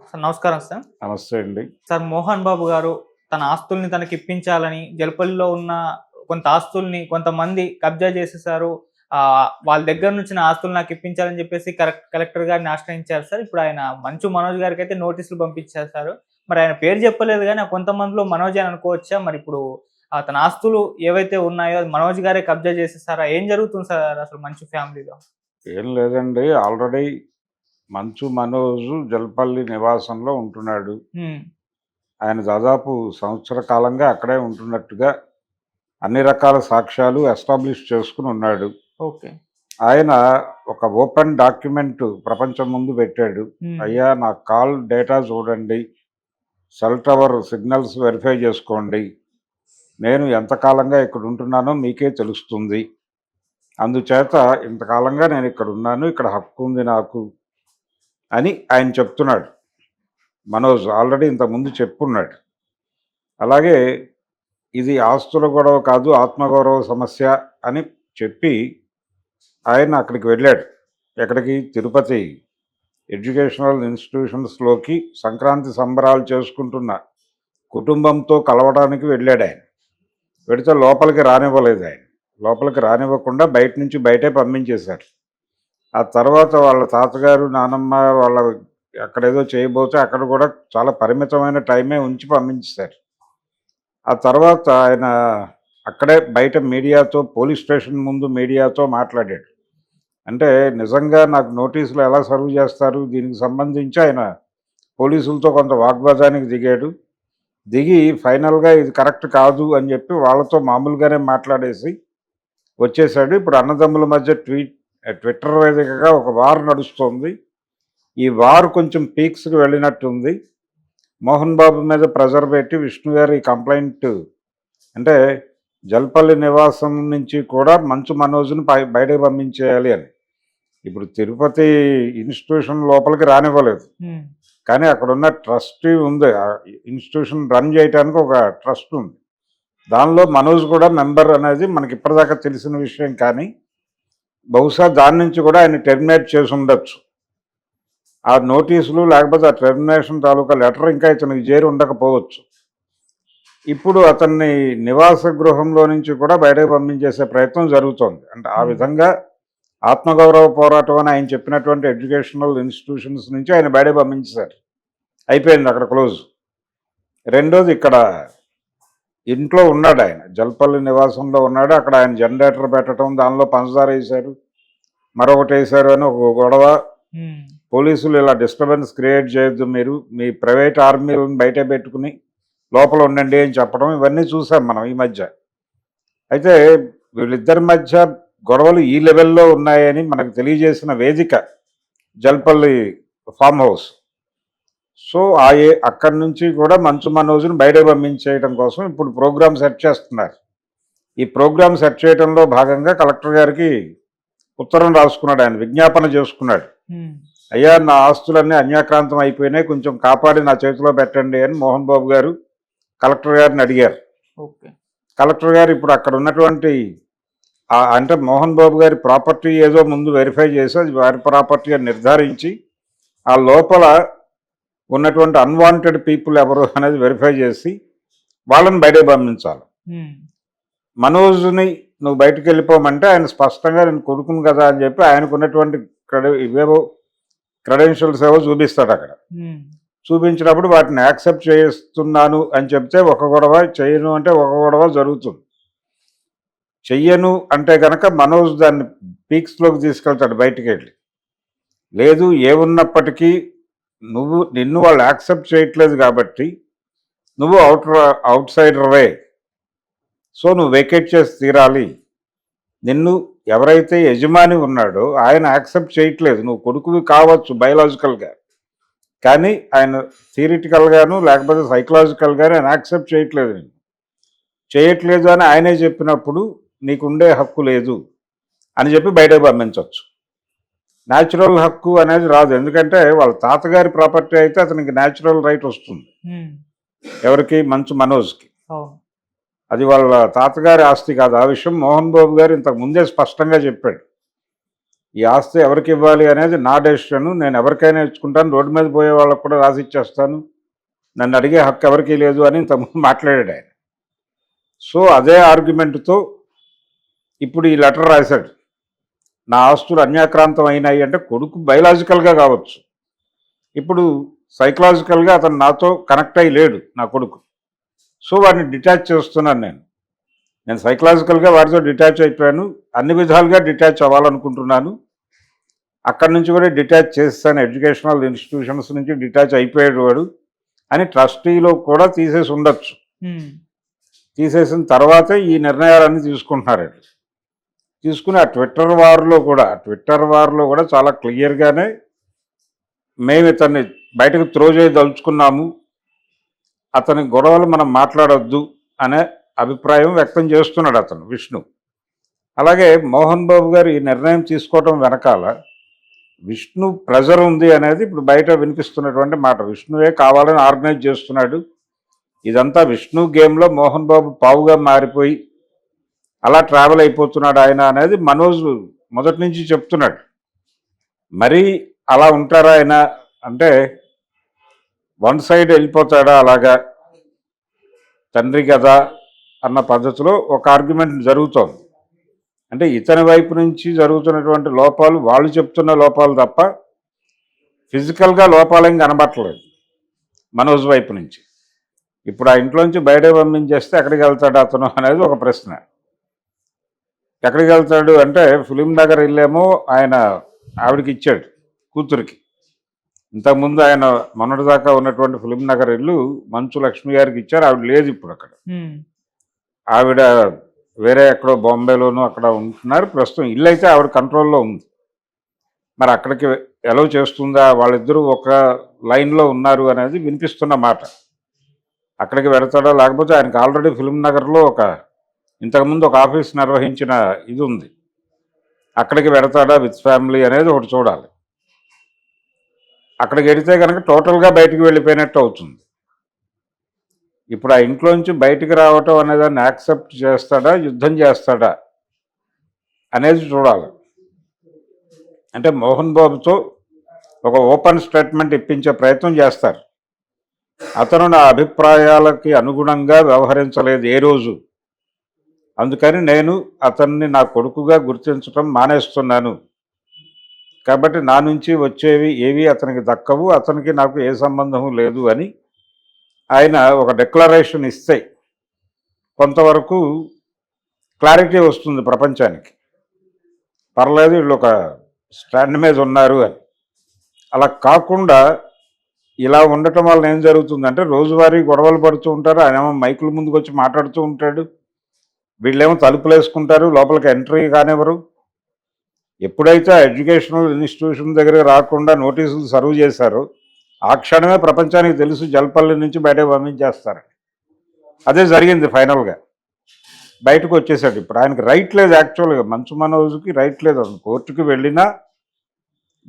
Sir నమస్కారం sir. నమస్తే అండి. సార్ మోహన్ బాబు గారు తన ఆస్తుల్ని తనకిప్పించాలని జలపల్లిలో ఉన్న కొంత ఆస్తుల్ని కొంతమంది కబ్జా చేసేసారు. వాళ్ళ దగ్గర నుంచి నా ఆస్తులు నాకిప్పించాలని చెప్పేసి కలెక్టర్ గారిని ఆశ్రయించారు సార్. ఇప్పుడు ఆయన మంచు మనోజ్ గారికైతే నోటీసులు పంపించేశారు. మరి ఆయన పేరు చెప్పలేదు గానీ కొంతమందిలో మనోజే అని అనుకోవచ్చా? మరిప్పుడు తన ఆస్తులు ఏవైతే ఉన్నాయో అది మనోజ్ గారే కబ్జా చేసేసారా? ఏం జరుగుతుంది సార్ అసలు మంచు ఫ్యామిలీలో? ఏం లేదండి. ఆల్రెడీ మంచు మనోజు జల్పల్లి నివాసంలో ఉంటున్నాడు. హ్మ్. ఆయన దాదాపు సంవత్సర కాలంగా అక్కడే ఉంటున్నట్టుగా అన్ని రకాల సాక్ష్యాలు ఎస్టాబ్లిష్ చేసుకుని ఉన్నాడు. ఓకే. ఆయన ఒక ఓపెన్ డాక్యుమెంట్ ప్రపంచం ముందు పెట్టాడు. అయ్యా నా కాల్ డేటా చూడండి, సెల్ టవర్ సిగ్నల్స్ వెరిఫై చేసుకోండి, నేను ఎంతకాలంగా ఇక్కడ ఉంటున్నానో మీకే తెలుస్తుంది, అందుచేత ఇంతకాలంగా నేను ఇక్కడ ఉన్నాను, ఇక్కడ హక్కు ఉంది నాకు అని ఆయన చెప్తున్నాడు. మనోజ్ ఆల్రెడీ ఇంతకుముందు చెప్పున్నాడు. అలాగే ఇది ఆస్తుల గొడవ కాదు, ఆత్మగౌరవ సమస్య అని చెప్పి ఆయన అక్కడికి వెళ్ళాడు. ఎక్కడికి? తిరుపతి ఎడ్యుకేషనల్ ఇన్స్టిట్యూషన్స్లోకి సంక్రాంతి సంబరాలు చేసుకుంటున్న కుటుంబంతో కలవడానికి వెళ్ళాడు ఆయన. వెళితే లోపలికి రానివ్వలేదు ఆయన. లోపలికి రానివ్వకుండా బయట నుంచి బయటే పంపించేశారు. ఆ తర్వాత వాళ్ళ తాతగారు నానమ్మ వాళ్ళ అక్కడేదో చేయబోతే అక్కడ కూడా చాలా పరిమితమైన టైమే ఉంచి పంపించేశారు. ఆ తర్వాత ఆయన అక్కడే బయట మీడియాతో, పోలీస్ స్టేషన్ ముందు మీడియాతో మాట్లాడాడు. అంటే నిజంగా నాకు నోటీసులు ఎలా సర్వ్ చేస్తారు, దీనికి సంబంధించి ఆయన పోలీసులతో కొంత వాగ్వాదానికి దిగాడు. దిగి ఫైనల్గా ఇది కరెక్ట్ కాదు అని చెప్పి వాళ్ళతో మామూలుగానే మాట్లాడేసి వచ్చేసాడు. ఇప్పుడు అన్నదమ్ముల మధ్య ట్విట్టర్ వేదికగా ఒక వార్ నడుస్తోంది. ఈ వార్ కొంచెం పీక్స్కి వెళ్ళినట్టుంది. మోహన్ బాబు మీద ప్రెజర్ పెట్టి విష్ణు గారి కంప్లైంట్, అంటే జల్పల్లి నివాసం నుంచి కూడా మంచు మనోజ్ను బయటకు పంపించేయాలి అని. ఇప్పుడు తిరుపతి ఇన్స్టిట్యూషన్ లోపలికి రానివ్వలేదు, కానీ అక్కడ ఉన్న ట్రస్టీ ఉంది, ఇన్స్టిట్యూషన్ రన్ చేయడానికి ఒక ట్రస్ట్ ఉంది, దానిలో మనోజ్ కూడా మెంబర్ అనేది మనకి ఇప్పటిదాకా తెలిసిన విషయం. కానీ బహుశా దాని నుంచి కూడా ఆయన టెర్మినేట్ చేసి ఉండొచ్చు. ఆ నోటీసులు లేకపోతే ఆ టెర్మినేషన్ తాలూకా లెటర్ ఇంకా ఇతనికి చేరి ఉండకపోవచ్చు. ఇప్పుడు అతన్ని నివాస గృహంలో నుంచి కూడా బయటకు పంపించేసే ప్రయత్నం జరుగుతోంది. అంటే ఆ విధంగా ఆత్మగౌరవ పోరాటం అని ఆయన చెప్పినటువంటి ఎడ్యుకేషనల్ ఇన్స్టిట్యూషన్స్ నుంచి ఆయన బయటకు పంపించేశారు. అయిపోయింది, అక్కడ క్లోజ్. రెండోది, ఇక్కడ ఇంట్లో ఉన్నాడు ఆయన, జల్పల్లి నివాసంలో ఉన్నాడు. అక్కడ ఆయన జనరేటర్ పెట్టడం, దానిలో పంచదార వేశారు, మరొకటి వేశారు అని ఒక గొడవ. పోలీసులు ఇలా డిస్టర్బెన్స్ క్రియేట్ చేయొద్దు, మీరు మీ ప్రైవేట్ ఆర్మీలను బయట పెట్టుకుని లోపల ఉండండి అని చెప్పడం, ఇవన్నీ చూసాం మనం ఈ మధ్య. అయితే వీళ్ళిద్దరి మధ్య గొడవలు ఈ లెవెల్లో ఉన్నాయని మనకు తెలియజేసిన వేదిక జల్పల్లి ఫామ్ హౌస్. సో అక్కడి నుంచి కూడా మంచు మనోజ్ను బయటకు పంపించేయడం కోసం ఇప్పుడు ప్రోగ్రామ్ సెట్ చేస్తున్నారు. ఈ ప్రోగ్రామ్ సెట్ చేయడంలో భాగంగా కలెక్టర్ గారికి ఉత్తరం రాసుకున్నాడు, ఆయన విజ్ఞాపన చేసుకున్నాడు. అయ్యా నా ఆస్తులన్నీ అన్యాక్రాంతం అయిపోయినాయి, కొంచెం కాపాడి నా చేతిలో పెట్టండి అని మోహన్ బాబు గారు కలెక్టర్ గారిని అడిగారు. కలెక్టర్ గారు ఇప్పుడు అక్కడ ఉన్నటువంటి అంటే మోహన్ బాబు గారి ప్రాపర్టీ ఏదో ముందు వెరిఫై చేసి అది వారి ప్రాపర్టీ అని నిర్ధారించి ఆ లోపల ఉన్నటువంటి అన్వాంటెడ్ పీపుల్ ఎవరు అనేది వెరిఫై చేసి వాళ్ళని బయటకు పంపించాలి. మనోజ్ని నువ్వు బయటకు వెళ్ళిపోమంటే ఆయన స్పష్టంగా నేను కొడుకును కదా అని చెప్పి ఆయనకు ఉన్నటువంటి ఇవేవో క్రెడెన్షియల్స్ ఏవో చూపిస్తాడు. అక్కడ చూపించినప్పుడు వాటిని యాక్సెప్ట్ చేస్తున్నాను అని చెప్తే ఒక గొడవ, చెయ్యను అంటే ఒక గొడవ జరుగుతుంది. చెయ్యను అంటే కనుక మనోజ్ దాన్ని పీక్స్లోకి తీసుకెళ్తాడు బయటికి వెళ్ళి. లేదు, ఏమున్నప్పటికీ నిన్ను వాళ్ళు యాక్సెప్ట్ చేయట్లేదు కాబట్టి నువ్వు అవుట్ సైడర్వే, సో నువ్వు వెకేట్ చేసి తీరాలి. నిన్ను ఎవరైతే యజమాని ఉన్నాడో ఆయన యాక్సెప్ట్ చేయట్లేదు. నువ్వు కొడుకువి కావచ్చు బయలాజికల్గా, కానీ ఆయన థియరిటికల్గాను లేకపోతే సైకలాజికల్గాను ఆయన యాక్సెప్ట్ చేయట్లేదు. నేను చేయట్లేదు అని ఆయనే చెప్పినప్పుడు నీకుండే హక్కు లేదు అని చెప్పి బయటకు పంపించవచ్చు. న్యాచురల్ హక్కు అనేది రాదు, ఎందుకంటే వాళ్ళ తాతగారి ప్రాపర్టీ అయితే అతనికి న్యాచురల్ రైట్ వస్తుంది. ఎవరికి? మంచు మనోజ్కి. అది వాళ్ళ తాతగారి ఆస్తి కాదు. ఆ విషయం మోహన్ బాబు గారు ఇంతకు ముందే స్పష్టంగా చెప్పాడు. ఈ ఆస్తి ఎవరికి ఇవ్వాలి అనేది నా డెసిషను. నేను ఎవరికైనా ఇచ్చుకుంటాను, రోడ్డు మీద పోయే వాళ్ళకు కూడా రాసి ఇచ్చేస్తాను, నన్ను అడిగే హక్కు ఎవరికీ లేదు అని ఇంతకుముందు మాట్లాడాడు ఆయన. సో అదే ఆర్గ్యుమెంట్తో ఇప్పుడు ఈ లెటర్ రాశాడు. నా ఆస్తులు అన్యాక్రాంతం అయినాయి అంటే కొడుకు బయలాజికల్గా కావచ్చు, ఇప్పుడు సైకలాజికల్గా అతను నాతో కనెక్ట్ అయ్యి లేడు నా కొడుకు. సో వాడిని డిటాచ్ చేస్తున్నాను నేను సైకలాజికల్గా వాడితో డిటాచ్ అయిపోయాను, అన్ని విధాలుగా డిటాచ్ అవ్వాలనుకుంటున్నాను. అక్కడి నుంచి కూడా డిటాచ్ చేస్తాను, ఎడ్యుకేషనల్ ఇన్స్టిట్యూషన్స్ నుంచి డిటాచ్ అయిపోయాడు వాడు అని ట్రస్టీలో కూడా తీసేసి ఉండొచ్చు. తీసేసిన తర్వాతే ఈ నిర్ణయాలన్నీ తీసుకుంటున్నారు. తీసుకుని ఆ ట్విట్టర్ వార్లో కూడా చాలా క్లియర్గానే మేము ఇతన్ని బయటకు త్రో చేయదలుచుకున్నాము, అతని గొడవలు మనం మాట్లాడొద్దు అనే అభిప్రాయం వ్యక్తం చేస్తున్నాడు అతను విష్ణు. అలాగే మోహన్ బాబు గారు ఈ నిర్ణయం తీసుకోవడం వెనకాల విష్ణు ప్రెజర్ ఉంది అనేది ఇప్పుడు బయట వినిపిస్తున్నటువంటి మాట. విష్ణువే కావాలని ఆర్గనైజ్ చేస్తున్నాడు ఇదంతా. విష్ణు గేమ్లో మోహన్ బాబు పావుగా మారిపోయి అలా ట్రావెల్ అయిపోతున్నాడు ఆయన అనేది మనోజ్ మొదటి నుంచి చెప్తున్నాడు. మరీ అలా ఉంటారా ఆయన అంటే వన్ సైడ్ వెళ్ళిపోతాడా అలాగా తండ్రి కదా అన్న పద్ధతిలో ఒక ఆర్గ్యుమెంట్ జరుగుతోంది. అంటే ఇతని వైపు నుంచి జరుగుతున్నటువంటి లోపాలు వాళ్ళు చెప్తున్న లోపాలు తప్ప ఫిజికల్గా లోపాలేం కనబట్టలేదు మనోజ్ వైపు నుంచి. ఇప్పుడు ఆ ఇంట్లోంచి బయట పంపించేస్తే ఎక్కడికి వెళ్తాడు అతను అనేది ఒక ప్రశ్న. ఎక్కడికి వెళ్తాడు అంటే ఫిలిం నగర్ ఇల్లేమో ఆయన ఆవిడకి ఇచ్చాడు, కూతురికి. ఇంతకుముందు ఆయన మొన్నటిదాకా ఉన్నటువంటి ఫిలిం నగర్ ఇల్లు మంచు లక్ష్మి గారికి ఇచ్చారు, ఆవిడ లేదు ఇప్పుడు అక్కడ. ఆవిడ వేరే ఎక్కడో బాంబేలోనూ అక్కడ ఉంటున్నారు ప్రస్తుతం. ఇల్లు అయితే ఆవిడ కంట్రోల్లో ఉంది. మరి అక్కడికి ఎలవ్ చేస్తుందా, వాళ్ళిద్దరూ ఒక లైన్లో ఉన్నారు అనేది వినిపిస్తున్న మాట. అక్కడికి వెళతాడా లేకపోతే ఆయనకు ఆల్రెడీ ఫిలిం నగర్లో ఇంతకుముందు ఒక ఆఫీస్ నిర్వహించిన ఇది ఉంది, అక్కడికి వెళతాడా విత్ ఫ్యామిలీ అనేది ఒకటి చూడాలి. అక్కడికి వెళితే కనుక టోటల్గా బయటికి వెళ్ళిపోయినట్టు అవుతుంది. ఇప్పుడు ఆ ఇంట్లోంచి బయటికి రావటం అనేదాన్ని యాక్సెప్ట్ చేస్తాడా, యుద్ధం చేస్తాడా అనేది చూడాలి. అంటే మోహన్ బాబుతో ఒక ఓపెన్ స్టేట్మెంట్ ఇప్పించే ప్రయత్నం చేస్తారు. అతను నా అభిప్రాయాలకి అనుగుణంగా వ్యవహరించలేదు ఏ రోజు, అందుకని నేను అతన్ని నా కొడుకుగా గుర్తించడం మానేస్తున్నాను, కాబట్టి నా నుంచి వచ్చేవి ఏవి అతనికి దక్కవు, అతనికి నాకు ఏ సంబంధము లేదు అని ఆయన ఒక డిక్లరేషన్ ఇస్తే కొంతవరకు క్లారిటీ వస్తుంది ప్రపంచానికి. పర్లేదు వీళ్ళు ఒక స్టాండ్ మీద ఉన్నారు అని. అలా కాకుండా ఇలా ఉండటం వల్ల ఏం జరుగుతుందంటే రోజువారీ గొడవలు పడుతూ ఉంటారు. ఆయనేమో మైకుల ముందుకు వచ్చి మాట్లాడుతూ ఉంటాడు, వీళ్ళేమో తలుపులు వేసుకుంటారు, లోపలికి ఎంట్రీ కానివ్వరు. ఎప్పుడైతే ఎడ్యుకేషనల్ ఇన్స్టిట్యూషన్ దగ్గర రాకుండా నోటీసులు సర్వ్ చేశారో ఆ క్షణమే ప్రపంచానికి తెలుసు జల్పల్లి నుంచి బయటకు పంపించేస్తారు. అదే జరిగింది ఫైనల్గా. బయటకు వచ్చేసాడు. ఇప్పుడు ఆయనకి రైట్ లేదు, యాక్చువల్గా మంచు మనోజ్కి రైట్ లేదు. అసలు కోర్టుకు వెళ్ళినా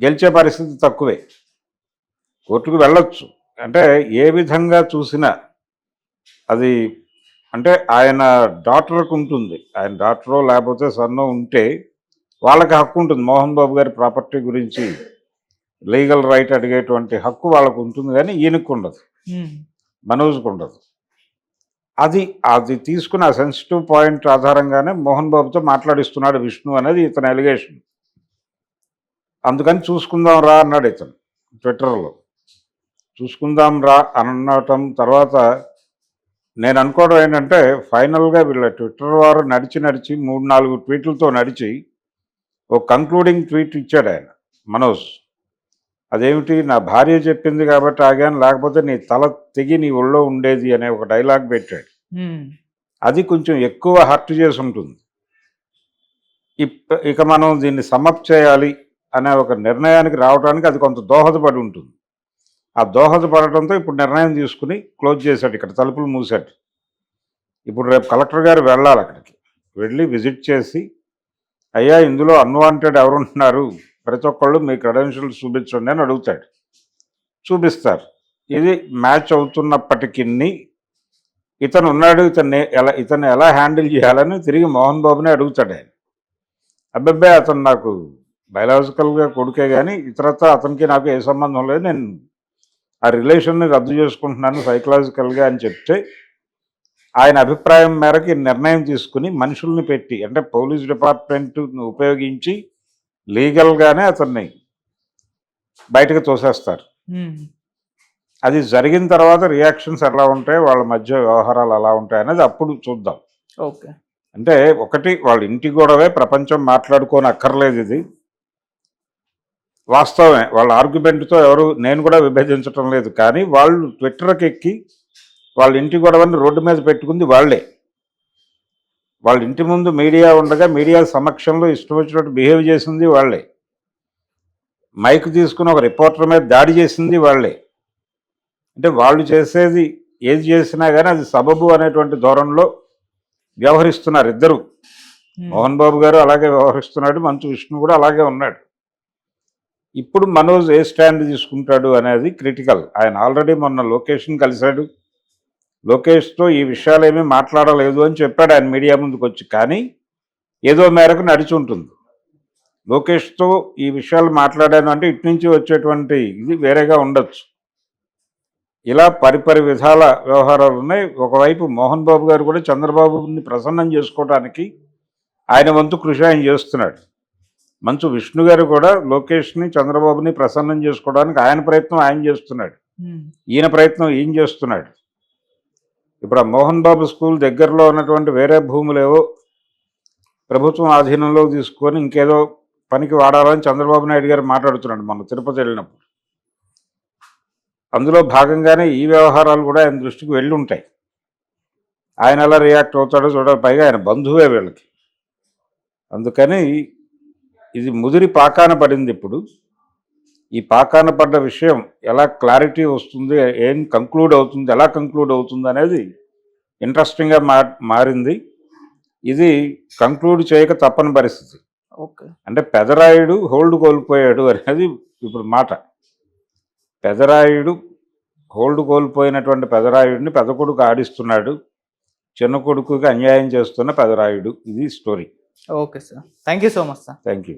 గెలిచే పరిస్థితి తక్కువే. కోర్టుకు వెళ్ళొచ్చు అంటే ఏ విధంగా చూసినా అది అంటే ఆయన డాక్టర్కు ఉంటుంది, ఆయన డాక్టరో లేకపోతే సన్నో ఉంటే వాళ్ళకి హక్కు ఉంటుంది. మోహన్ బాబు గారి ప్రాపర్టీ గురించి లీగల్ రైట్ అడిగేటువంటి హక్కు వాళ్ళకు ఉంటుంది, కానీ ఈయనకు ఉండదు, మనోజ్కు ఉండదు. అది తీసుకుని ఆ సెన్సిటివ్ పాయింట్ ఆధారంగానే మోహన్ బాబుతో మాట్లాడిస్తున్నాడు విష్ణు అనేది ఇతని ఎలిగేషన్. అందుకని చూసుకుందాం రా అన్నాడు ఇతను ట్విట్టర్లో. చూసుకుందాం రా అనటం తర్వాత నేను అనుకోవడం ఏంటంటే ఫైనల్గా వీళ్ళ ట్విట్టర్ వారు నడిచి 3-4 ట్వీట్లతో నడిచి ఒక కంక్లూడింగ్ ట్వీట్ ఇచ్చాడు ఆయన మనోజ్. అదేమిటి, నా భార్య చెప్పింది కాబట్టి ఆగాను, లేకపోతే నీ తల తెగి నీ ఒళ్ళో ఉండేది అనే ఒక డైలాగ్ పెట్టాడు. అది కొంచెం ఎక్కువ హర్ట్ చేసి ఉంటుంది. ఇక మనం దీన్ని సమ్మప్ చేయాలి అనే ఒక నిర్ణయానికి రావడానికి అది కొంత దోహదపడి ఉంటుంది. ఆ దోహదపడటంతో ఇప్పుడు నిర్ణయం తీసుకుని క్లోజ్ చేశాడు, ఇక్కడ తలుపులు మూసాడు. ఇప్పుడు రేపు కలెక్టర్ గారు వెళ్ళాలి, అక్కడికి వెళ్ళి విజిట్ చేసి అయ్యా ఇందులో అన్వాంటెడ్ ఎవరుంటున్నారు, ప్రతి ఒక్కళ్ళు మీ క్రెడెన్షియల్స్ చూపించండి అని అడుగుతాడు. చూపిస్తారు. ఇది మ్యాచ్ అవుతున్నప్పటికీ ఇతను ఉన్నాడు, ఇతన్ని ఎలా హ్యాండిల్ చేయాలని తిరిగి మోహన్ బాబునే అడుగుతాడు ఆయన. అబ్బాయి అతను నాకు బయలాజికల్గా కొడుకే కానీ ఇతరత్రా అతనికి నాకు ఏ సంబంధం లేదు, నేను ఆ రిలేషన్ని రద్దు చేసుకుంటున్నాను సైకలాజికల్గా అని చెప్తే ఆయన అభిప్రాయం మేరకు ఈ నిర్ణయం తీసుకుని మనుషుల్ని పెట్టి అంటే పోలీస్ డిపార్ట్మెంట్ ఉపయోగించి లీగల్గానే అతన్ని బయటకు తోసేస్తారు. అది జరిగిన తర్వాత రియాక్షన్స్ ఎలా ఉంటాయి, వాళ్ళ మధ్య వ్యవహారాలు ఎలా ఉంటాయి అనేది అప్పుడు చూద్దాం. ఓకే. అంటే ఒకటి వాళ్ళ ఇంటి గొడవే, ప్రపంచం మాట్లాడుకోని అక్కర్లేదు, ఇది వాస్తవమే. వాళ్ళ ఆర్గ్యుమెంట్తో ఎవరు నేను కూడా విభజించటం లేదు, కానీ వాళ్ళు ట్విట్టర్కి ఎక్కి వాళ్ళ ఇంటి గొడవని రోడ్డు మీద పెట్టుకుంది వాళ్ళే. వాళ్ళ ఇంటి ముందు మీడియా ఉండగా మీడియా సమక్షంలో ఇష్టం వచ్చినట్టు బిహేవ్ చేసింది వాళ్ళే. మైక్ తీసుకుని ఒక రిపోర్టర్ మీద దాడి చేసింది వాళ్ళే. అంటే వాళ్ళు చేసేది ఏది చేసినా కానీ అది సబబు అనేటువంటి ధోరణిలో వ్యవహరిస్తున్నారు ఇద్దరు. మోహన్ బాబు గారు అలాగే వ్యవహరిస్తున్నాడు, మంచు విష్ణు కూడా అలాగే ఉన్నాడు. ఇప్పుడు మనోజ్ ఏ స్టాండ్ తీసుకుంటాడు అనేది క్రిటికల్. ఆయన ఆల్రెడీ మొన్న లోకేష్ని కలిశాడు, లోకేష్తో ఈ విషయాలు ఏమీ మాట్లాడలేదు అని చెప్పాడు ఆయన మీడియా ముందుకు వచ్చి. కానీ ఏదో మేరకు నడిచి ఉంటుంది. లోకేష్తో ఈ విషయాలు మాట్లాడాను అంటే ఇటు నుంచి వచ్చేటువంటి ఇది వేరేగా ఉండొచ్చు. ఇలా పరిపరి విధాల వ్యవహారాలు ఉన్నాయి. ఒకవైపు మోహన్ బాబు గారు కూడా చంద్రబాబుని ప్రసన్నం చేసుకోవడానికి ఆయన వంతు కృషి ఆయన చేస్తున్నాడు. మంచు విష్ణు గారు కూడా లోకేష్ని చంద్రబాబుని ప్రసన్నం చేసుకోవడానికి ఆయన ప్రయత్నం ఆయన చేస్తున్నాడు, ఈయన ప్రయత్నం ఈయన చేస్తున్నాడు. ఇప్పుడు ఆ మోహన్ బాబు స్కూల్ దగ్గరలో ఉన్నటువంటి వేరే భూములేవో ప్రభుత్వం ఆధీనంలో తీసుకొని ఇంకేదో పనికి వాడాలని చంద్రబాబు నాయుడు గారు మాట్లాడుతున్నాడు మొన్న తిరుపతి వెళ్ళినప్పుడు. అందులో భాగంగానే ఈ వ్యవహారాలు కూడా ఆయన దృష్టికి వెళ్ళి ఉంటాయి. ఆయన ఎలా రియాక్ట్ అవుతాడో చూడాలి. పైగా ఆయన బంధువే వీళ్ళకి. అందుకని ఇది ముదిరి పాకాన పడింది. ఇప్పుడు ఈ పాకాన పడ్డ విషయం ఎలా క్లారిటీ వస్తుంది, ఏం కంక్లూడ్ అవుతుంది, ఎలా కంక్లూడ్ అవుతుంది అనేది ఇంట్రెస్టింగ్గా మారింది. ఇది కంక్లూడ్ చేయక తప్పని పరిస్థితి. ఓకే. అంటే పెదరాయుడు హోల్డ్ కోల్పోయాడు అనేది ఇప్పుడు మాట. పెదరాయుడు హోల్డ్ కోల్పోయినటువంటి పెదరాయుడిని పెద్ద కొడుకు ఆడిస్తున్నాడు, చిన్న కొడుకుకి అన్యాయం చేస్తున్న పెదరాయుడు. ఇది story. Okay sir, thank you so much sir. Thank you.